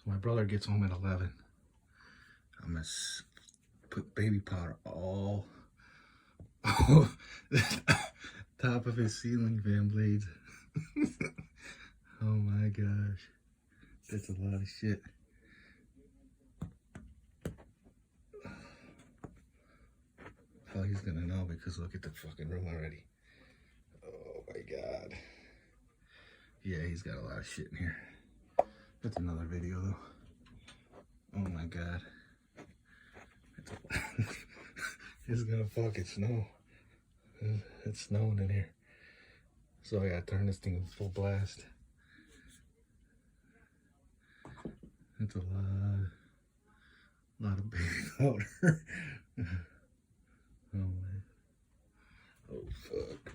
my brother gets home at 11, I'm gonna put baby powder all top of his ceiling fan blades. Oh my gosh, that's a lot of shit. Oh, he's gonna know because look at the fucking room already. Oh my god. Yeah, he's got a lot of shit in here. That's another video though. Oh my god. It's gonna fucking snow. It's snowing in here. So I gotta turn this thing full blast. It's a lot of baby powder. Oh man. Oh fuck.